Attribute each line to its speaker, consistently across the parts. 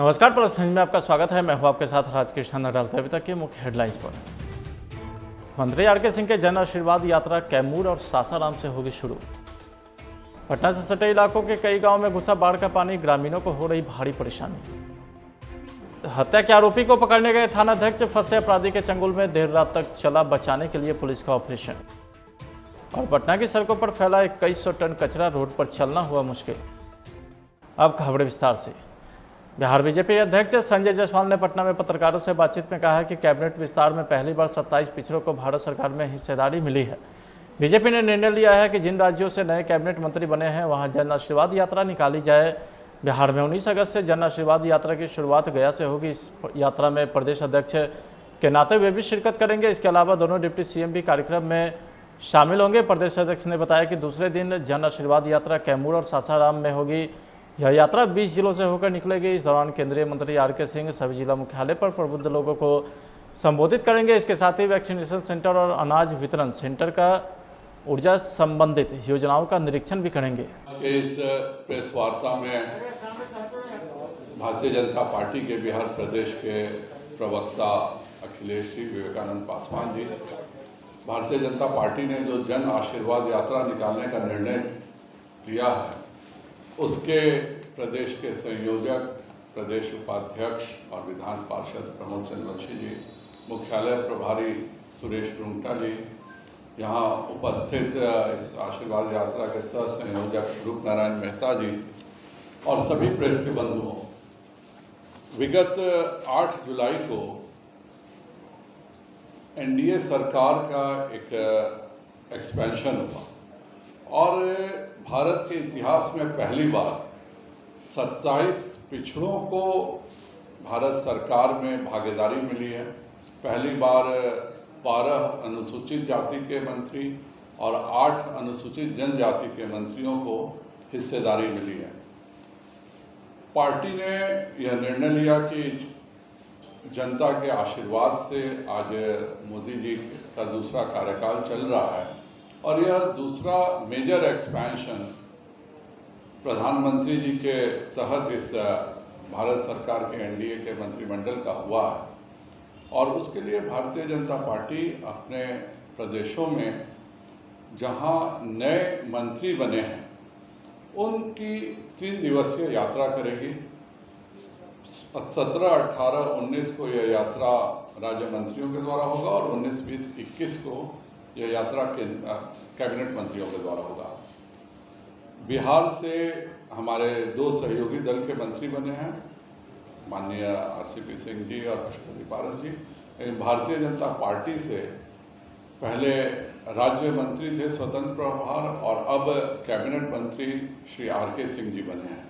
Speaker 1: नमस्कार, plus news में आपका स्वागत है। मैं हूं आपके साथ राजकृष्ण। डालते अभी तक के मुख्य हेडलाइंस पर। मंत्री आर के सिंह के जन आशीर्वाद यात्रा कैमूर और सासाराम से होगी शुरू। पटना से सटे इलाकों के कई गांव में घुसा बाढ़ का पानी, ग्रामीणों को हो रही भारी परेशानी। हत्या के आरोपी को पकड़ने गए थानाध्यक्ष, फंसे अपराधी के चंगुल में देर रात तक चला बचाने के लिए पुलिस का ऑपरेशन। और पटना की सड़कों पर फैला 2100 टन कचरा, रोड पर चलना हुआ मुश्किल। अब खबरें विस्तार से। बिहार बीजेपी अध्यक्ष संजय जायसवाल ने पटना में पत्रकारों से बातचीत में कहा कि कैबिनेट विस्तार में पहली बार 27 पिछड़ों को भारत सरकार में हिस्सेदारी मिली है। बीजेपी ने निर्णय लिया है कि जिन राज्यों से नए कैबिनेट मंत्री बने हैं वहां जन आशीर्वाद यात्रा निकाली जाए। बिहार में 19 अगस्त से जन आशीर्वाद यात्रा की शुरुआत गया से होगी। इस यात्रा में प्रदेश अध्यक्ष के नाते वे भी शिरकत करेंगे। इसके अलावा दोनों डिप्टी सीएम भी कार्यक्रम में शामिल होंगे। प्रदेश अध्यक्ष ने बताया कि दूसरे दिन जन आशीर्वाद यात्रा कैमूर और सासाराम में होगी। यह यात्रा 20 जिलों से होकर निकलेगी। इस दौरान केंद्रीय मंत्री आर के सिंह सभी जिला मुख्यालय पर प्रबुद्ध लोगों को संबोधित करेंगे। इसके साथ ही वैक्सीनेशन सेंटर और अनाज वितरण सेंटर का ऊर्जा संबंधित योजनाओं का निरीक्षण भी करेंगे।
Speaker 2: इस प्रेस वार्ता में भारतीय जनता पार्टी के बिहार प्रदेश के प्रवक्ता अखिलेश जी, विवेकानंद पासवान जी, भारतीय जनता पार्टी ने जो जन आशीर्वाद यात्रा निकालने का निर्णय लिया है उसके प्रदेश के संयोजक, प्रदेश उपाध्यक्ष और विधान पार्षद प्रमोद चंद्रवंशी जी, मुख्यालय प्रभारी सुरेश रुंगटा जी, यहाँ उपस्थित इस आशीर्वाद यात्रा के सह संयोजक रूप नारायण मेहता जी और सभी प्रेस के बंधुओं, विगत 8 जुलाई को एनडीए सरकार का एक एक्सपेंशन हुआ और भारत के इतिहास में पहली बार 27 पिछड़ों को भारत सरकार में भागीदारी मिली है। पहली बार 12 अनुसूचित जाति के मंत्री और 8 अनुसूचित जनजाति के मंत्रियों को हिस्सेदारी मिली है। पार्टी ने यह निर्णय लिया कि जनता के आशीर्वाद से आज मोदी जी का दूसरा कार्यकाल चल रहा है और यह दूसरा मेजर एक्सपेंशन प्रधानमंत्री जी के तहत इस भारत सरकार के एनडीए के मंत्रिमंडल का हुआ है। और उसके लिए भारतीय जनता पार्टी अपने प्रदेशों में जहां नए मंत्री बने हैं उनकी 3 दिवसीय यात्रा करेगी। 17, 18, 19 को यह यात्रा राज्य मंत्रियों के द्वारा होगा और 19, 20, 21 को यह यात्रा कैबिनेट मंत्रियों के द्वारा होगा। बिहार से हमारे 2 सहयोगी दल के मंत्री बने हैं, माननीय आरसीपी सिंह जी और पशुपति पारस जी। भारतीय जनता पार्टी से पहले राज्य मंत्री थे स्वतंत्र प्रभार और अब कैबिनेट मंत्री श्री आर के सिंह जी बने हैं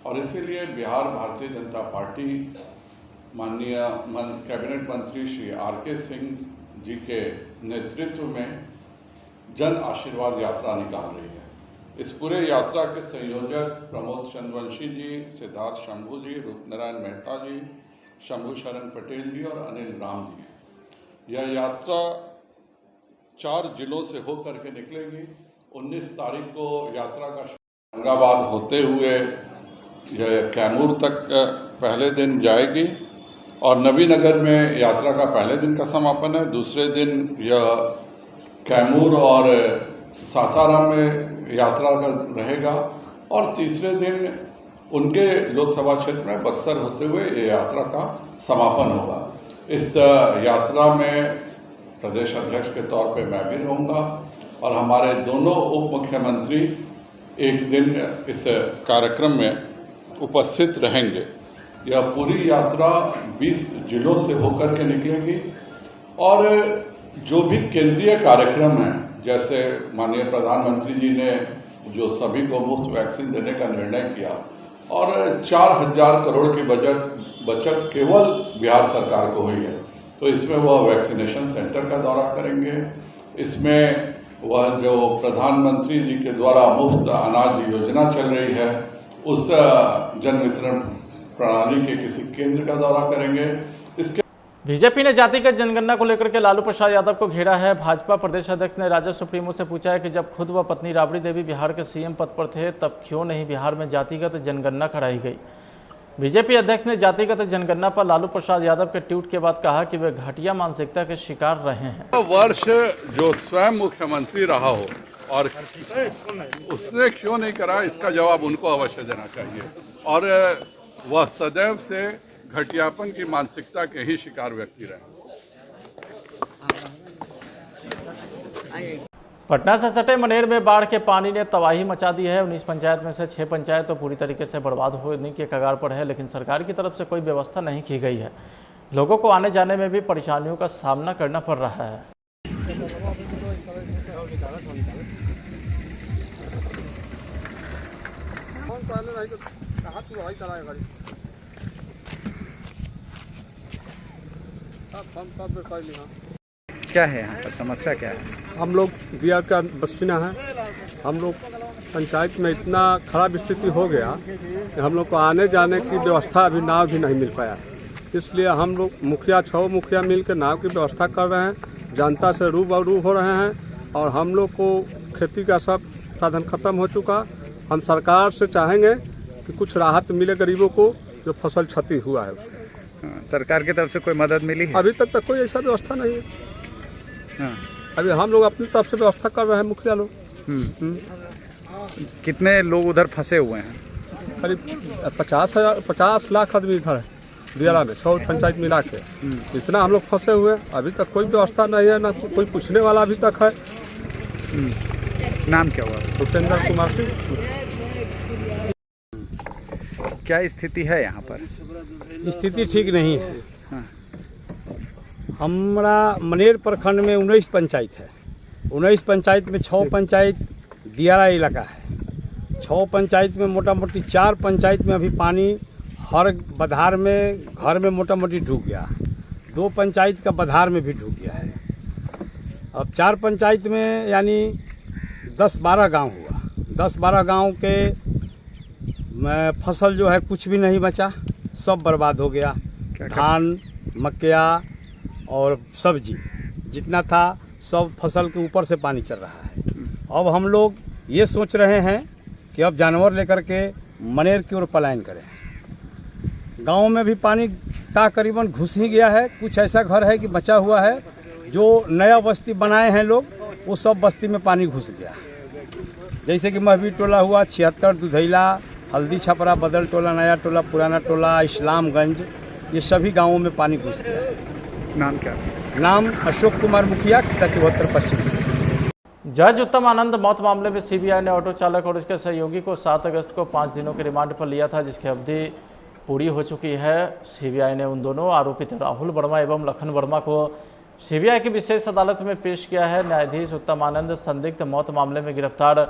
Speaker 2: और इसीलिए बिहार भारतीय जनता पार्टी माननीय कैबिनेट मंत्री श्री आर के सिंह जी के नेतृत्व में जन आशीर्वाद यात्रा निकाल रही है। इस पूरे यात्रा के संयोजक प्रमोद चंद्रवंशी जी, सिद्धार्थ शंभू जी, रूपनारायण मेहता जी, शंभू शरण पटेल जी और अनिल राम जी हैं। यह यात्रा 4 जिलों से होकर के निकलेगी। 19 तारीख को यात्रा का औरंगाबाद होते हुए यह कैमूर तक पहले दिन जाएगी और नबीनगर में यात्रा का पहले दिन का समापन है। दूसरे दिन यह कैमूर और सासाराम में यात्रा का रहेगा और तीसरे दिन उनके लोकसभा क्षेत्र में बक्सर होते हुए ये यात्रा का समापन होगा। इस यात्रा में प्रदेश अध्यक्ष के तौर पे मैं भी रहूँगा और हमारे दोनों उप मुख्यमंत्री एक दिन इस कार्यक्रम में उपस्थित रहेंगे। यह पूरी यात्रा 20 जिलों से होकर के निकलेगी और जो भी केंद्रीय कार्यक्रम हैं, जैसे माननीय प्रधानमंत्री जी ने जो सभी को मुफ्त वैक्सीन देने का निर्णय किया और 4000 करोड़ की बचत केवल बिहार सरकार को हुई है, तो इसमें वह वैक्सीनेशन सेंटर का दौरा करेंगे। इसमें वह जो प्रधानमंत्री जी के द्वारा मुफ्त अनाज योजना चल रही है उस जन वितरण प्रणाली के किसी केंद्र का दौरा करेंगे। इसके
Speaker 1: बीजेपी ने जातिगत जनगणना को लेकर के लालू प्रसाद यादव को घेरा है। भाजपा प्रदेश अध्यक्ष ने राजद सुप्रीमो से पूछा है कि जब खुद व पत्नी राबड़ी देवी बिहार के सीएम पद पर थे तब क्यों नहीं बिहार में जातिगत जनगणना कराई गई। बीजेपी अध्यक्ष ने जातिगत जनगणना पर लालू प्रसाद यादव के ट्वीट के बाद कहा कि वे घटिया मानसिकता के शिकार रहे हैं।
Speaker 2: वर्ष जो स्वयं मुख्यमंत्री रहा हो और उसने क्यों नहीं करा, इसका जवाब उनको अवश्य देना चाहिए। और वह सदैव से घटियापन की मानसिकता के ही शिकार व्यक्ति रहे।
Speaker 1: पटना से सटे मनेर में बाढ़ के पानी ने तबाही मचा दी है। 19 पंचायत में से 6 पंचायत तो पूरी तरीके से बर्बाद होने के कगार पर है, लेकिन सरकार की तरफ से कोई व्यवस्था नहीं की गई है। लोगों को आने जाने में भी परेशानियों का सामना करना पड़ रहा है।
Speaker 3: क्या है यहाँ पर समस्या क्या है?
Speaker 4: हम लोग बिहार का बसिना है। हम लोग पंचायत में इतना खराब स्थिति हो गया कि हम लोग को आने जाने की व्यवस्था अभी नाव भी नहीं मिल पाया। इसलिए हम लोग मुखिया 6 मुखिया मिलकर नाव की व्यवस्था कर रहे हैं। जनता से रूबरू हो रहे हैं और हम लोग को खेती का सब साधन खत्म हो चुका। हम सरकार से चाहेंगे कि कुछ राहत मिले गरीबों को जो फसल क्षति हुआ है उसको।
Speaker 3: सरकार की तरफ से कोई मदद मिली है?
Speaker 4: अभी तक कोई ऐसा व्यवस्था नहीं है। अभी हम लोग अपनी तरफ से व्यवस्था कर रहे हैं, मुखिया लोग।
Speaker 3: कितने लोग उधर फंसे हुए हैं?
Speaker 4: करीब 50 लाख आदमी इधर है दियारा में, 6 पंचायत मिला के। इतना हम लोग फंसे हुए हैं। अभी तक कोई व्यवस्था नहीं है, ना कोई पूछने वाला अभी तक है।
Speaker 3: नाम क्या हुआ?
Speaker 4: भूपेंद्र कुमार सिंह।
Speaker 3: क्या स्थिति है यहाँ पर?
Speaker 5: स्थिति ठीक नहीं है। हमारा मनेर प्रखंड में 19 पंचायत है। 19 पंचायत में 6 पंचायत दियारा इलाका है। 6 पंचायत में मोटा मोटी 4 पंचायत में अभी पानी हर बधार में घर में मोटा मोटी ढूक गया। 2 पंचायत का बधार में भी ढूक गया है। अब 4 पंचायत में यानी 10-12 गांव हुआ। 10-12 गांव के फसल जो है कुछ भी नहीं बचा, सब बर्बाद हो गया। धान, मक्या और सब्जी जितना था सब फसल के ऊपर से पानी चल रहा है। अब हम लोग ये सोच रहे हैं कि अब जानवर लेकर के मनेर की ओर पलायन करें। गांव में भी पानी तकरीबन घुस ही गया है। कुछ ऐसा घर है कि बचा हुआ है, जो नया बस्ती बनाए हैं लोग, वो सब बस्ती में पानी घुस गया। जैसे कि महबीर टोला हुआ, 76, दुधैला, हल्दी छपरा, बदल टोला, नया टोला, पुराना टोला, इस्लामगंज, ये सभी गाँवों में पानी घुस गया है।
Speaker 3: नाम क्या?
Speaker 5: नाम अशोक कुमार मुखिया, 74 पश्चिम।
Speaker 1: जज उत्तम आनंद मौत मामले में सीबीआई ने ऑटो चालक और उसके सहयोगी को 7 अगस्त को 5 दिनों के रिमांड पर लिया था, जिसकी अवधि पूरी हो चुकी है। सीबीआई ने उन दोनों आरोपित राहुल वर्मा एवं लखन वर्मा को सीबीआई की विशेष अदालत में पेश किया है। न्यायाधीश उत्तम आनंद संदिग्ध मौत मामले में गिरफ्तार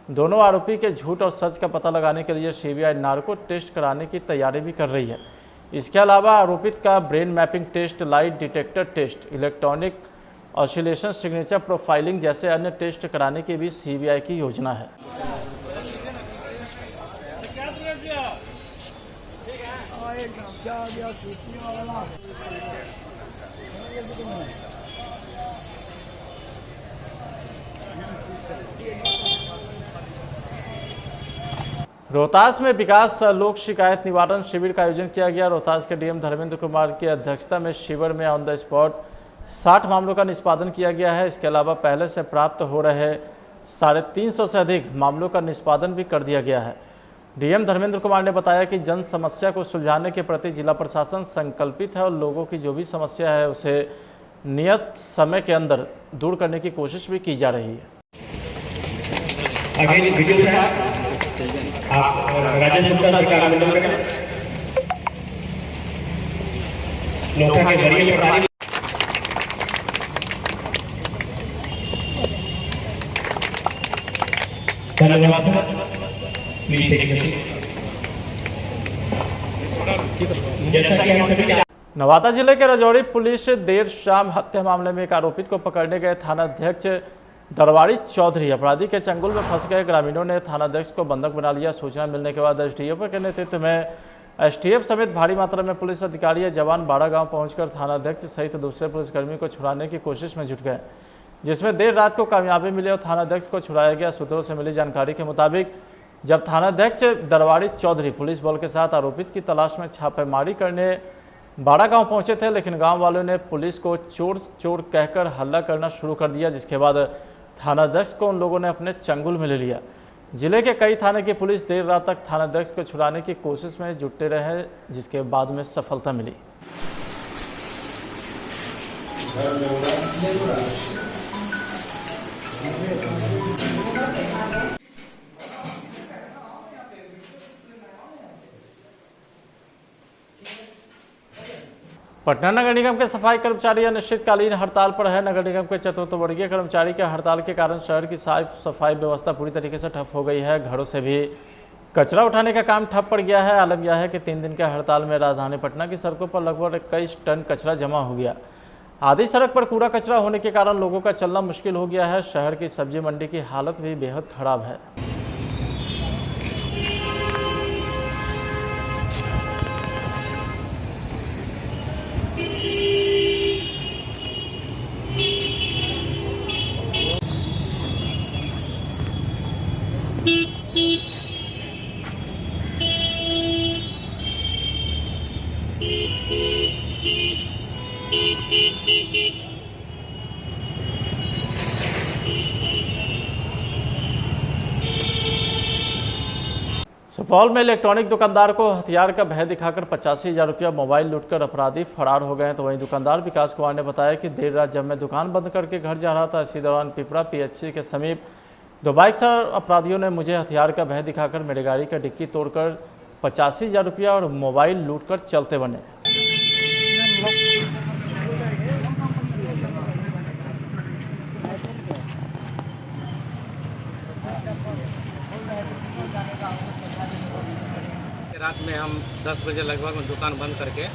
Speaker 1: दोनों आरोपी के झूठ और सच का पता लगाने के लिए सीबीआई नार्को टेस्ट कराने की तैयारी भी कर रही है। इसके अलावा आरोपित का brain mapping test, light detector test, electronic oscillation signature profiling जैसे अन्य टेस्ट कराने की भी सीबीआई की योजना है। रोहतास में विकास लोक शिकायत निवारण शिविर का आयोजन किया गया। रोहतास के डीएम धर्मेंद्र कुमार की अध्यक्षता में शिविर में ऑन द स्पॉट 60 मामलों का निष्पादन किया गया है। इसके अलावा पहले से प्राप्त हो रहे 350 से अधिक मामलों का निष्पादन भी कर दिया गया है। डीएम धर्मेंद्र कुमार ने बताया कि जन समस्या को सुलझाने के प्रति जिला प्रशासन संकल्पित है और लोगों की जो भी समस्या है उसे नियत समय के अंदर दूर करने की कोशिश भी की जा रही है।
Speaker 6: आप राजेश गुप्ता सरकार आवेदन करें। नौका के जरिए प्रणाली धन्यवाद सर। प्लीज जैसा कि हम सभी
Speaker 1: नवादा जिले के रजौरी पुलिस देर शाम हत्या मामले में एक आरोपित को पकड़ने गए थानाध्यक्ष दरबारी चौधरी अपराधी के चंगुल में फंस गए। ग्रामीणों ने थानाध्यक्ष को बंधक बना लिया। सूचना मिलने के बाद एसडीएफ के नेतृत्व में एसटीएफ समेत भारी मात्रा में पुलिस अधिकारी जवान बाड़ा गांव पहुंचकर थानाध्यक्ष सहित दूसरे पुलिसकर्मी को छुड़ाने की कोशिश में जुट गए, जिसमें देर रात को कामयाबी मिली और थानाध्यक्ष को छुड़ाया गया। सूत्रों से मिली जानकारी के मुताबिक जब थानाध्यक्ष दरबारी चौधरी पुलिस बल के साथ आरोपित की तलाश में छापेमारी करने बाड़ा गांव पहुंचे थे, लेकिन गांव वालों ने पुलिस को चोर चोर कहकर हल्ला करना शुरू कर दिया, जिसके बाद थानाध्यक्ष को उन लोगों ने अपने चंगुल में ले लिया। जिले के कई थाने की पुलिस देर रात तक थानाध्यक्ष को छुड़ाने की कोशिश में जुटे रहे, जिसके बाद में सफलता मिली। पटना नगर निगम के सफाई कर्मचारी अनिश्चितकालीन हड़ताल पर है। नगर निगम के चतुर्थ वर्गीय कर्मचारी के हड़ताल के कारण शहर की साफ सफाई व्यवस्था पूरी तरीके से ठप हो गई है। घरों से भी कचरा उठाने का काम ठप पड़ गया है। आलम यह है कि 3 दिन के हड़ताल में राजधानी पटना की सड़कों पर लगभग 21 टन कचरा जमा हो गया। आधी सड़क पर कूड़ा कचरा होने के कारण लोगों का चलना मुश्किल हो गया है। शहर की सब्जी मंडी की हालत भी बेहद खराब है। सुपौल में इलेक्ट्रॉनिक दुकानदार को हथियार का भय दिखाकर 85,000 रुपया मोबाइल लूटकर अपराधी फरार हो गए हैं। तो वहीं दुकानदार विकास कुमार ने बताया कि देर रात जब मैं दुकान बंद करके घर जा रहा था, इसी दौरान पिपरा PHC के समीप 2 बाइक सवार अपराधियों ने मुझे हथियार का भय दिखाकर मेरी गाड़ी का डिक्की तोड़कर 85,000 रुपया और मोबाइल लूटकर चलते बने।
Speaker 7: रात में हम 10 बजे लगभग में दुकान बंद करके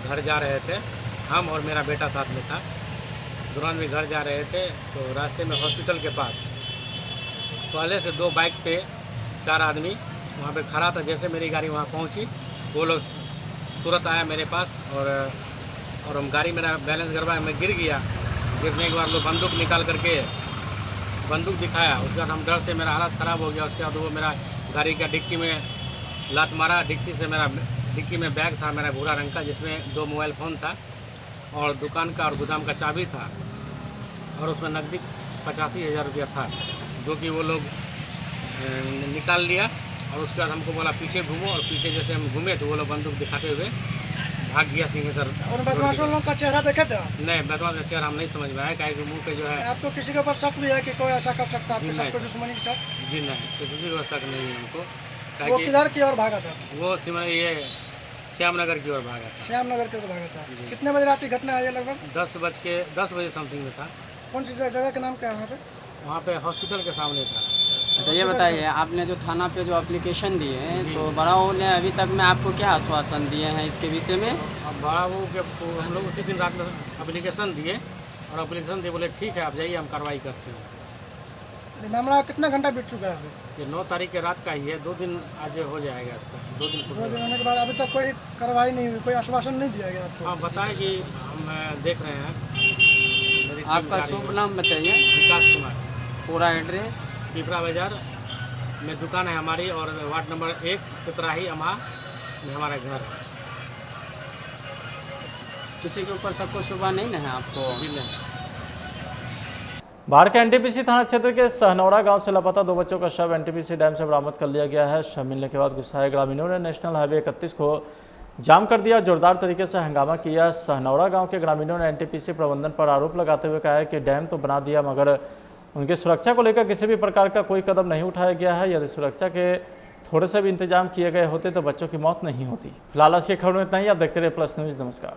Speaker 7: घर जा रहे थे। हम और मेरा बेटा साथ में था। दौरान भी घर जा रहे थे तो रास्ते में हॉस्पिटल के पास पहले से 2 बाइक पे 4 आदमी वहाँ पे खड़ा था। जैसे मेरी गाड़ी वहाँ पहुँची, वो लोग तुरंत आया मेरे पास और हम गाड़ी मेरा बैलेंस गड़बड़ा, मैं गिर गया। गिरने के बाद लोग बंदूक निकाल करके बंदूक दिखाया। उसके बाद हम डर से मेरा हालत ख़राब हो गया। उसके बाद वो मेरा गाड़ी का डिक्की में लात मारा। डिक्की में बैग था मेरा भूरा रंग का, जिसमें 2 मोबाइल फ़ोन था और दुकान का और गोदाम का चाबी था और उसमें नकदी 85,000 रुपया था, जो कि वो लोग निकाल लिया। और उसके बाद हमको बोला पीछे घूमो, और पीछे जैसे हम घूमे तो वो लोग बंदूक दिखाते हुए भाग गया सिंहेश्वर।
Speaker 8: और बदमाशों लोगों का चेहरा देखे थे?
Speaker 7: नहीं, बदमाश का चेहरा हम नहीं समझ में आया, क्या मुँह पे जो है।
Speaker 8: आपको किसी के ऊपर शक भी है कि कोई ऐसा कर सकता है? आपको दुश्मनी के शक?
Speaker 7: जी नहीं, तो किसी को शक नहीं है हमको।
Speaker 8: वो किधर की ओर भागा था?
Speaker 7: वो ये श्यामनगर की ओर भागा था।
Speaker 8: श्यामनगर की ओर भागा था। कितने बजे रात की घटना है ये? लगभग
Speaker 7: 10 बजे समथिंग में था।
Speaker 8: कौन सी जगह का नाम क्या है वहाँ पे?
Speaker 7: वहाँ पे हॉस्पिटल के सामने था।
Speaker 9: अच्छा, ये बताइए, आपने जो थाना पे जो एप्लीकेशन दिए हैं, तो बड़ाऊ ने अभी तक में आपको क्या आश्वासन दिए हैं इसके विषय में?
Speaker 7: अब बड़ाऊ के हम लोग उसी दिन रात में एप्लीकेशन दिए और एप्लीकेशन दिए, बोले ठीक है आप जाइए, हम कार्रवाई करते हैं।
Speaker 8: मामला कितना घंटा बीत चुका है?
Speaker 7: ये 9 तारीख के रात का ही है। 2 दिन आज हो जाएगा इसका। 2 दिन
Speaker 8: होने के बाद अभी तक कोई कार्रवाई नहीं हुई, कोई आश्वासन नहीं दिया गया आपको?
Speaker 7: हाँ, बताए कि हम देख रहे हैं।
Speaker 9: आपका शुभ नाम बताइए।
Speaker 7: विकास कुमार।
Speaker 9: पूरा एड्रेस?
Speaker 7: पिपरा बाजार में दुकान है हमारी और वार्ड नंबर 1 पिपराही अमा में हमारा घर है।
Speaker 9: किसी के ऊपर सबको शुबा नहीं ना है आपको?
Speaker 7: जी नहीं।
Speaker 1: बाढ़ के NTPC थाना क्षेत्र के सहनौरा गांव से लापता 2 बच्चों का शव NTPC डैम से बरामद कर लिया गया है। शव मिलने के बाद गुस्साए ग्रामीणों ने नेशनल हाईवे 31 को जाम कर दिया, जोरदार तरीके से हंगामा किया। सहनौरा गांव के ग्रामीणों ने NTPC प्रबंधन पर आरोप लगाते हुए कहा है कि डैम तो बना दिया, मगर उनकी सुरक्षा को लेकर किसी भी प्रकार का कोई कदम नहीं उठाया गया है। यदि सुरक्षा के थोड़े से भी इंतजाम किए गए होते तो बच्चों की मौत नहीं होती। फिलहाल आज की खबर में इतना ही। आप देखते रहे प्लस न्यूज़। नमस्कार।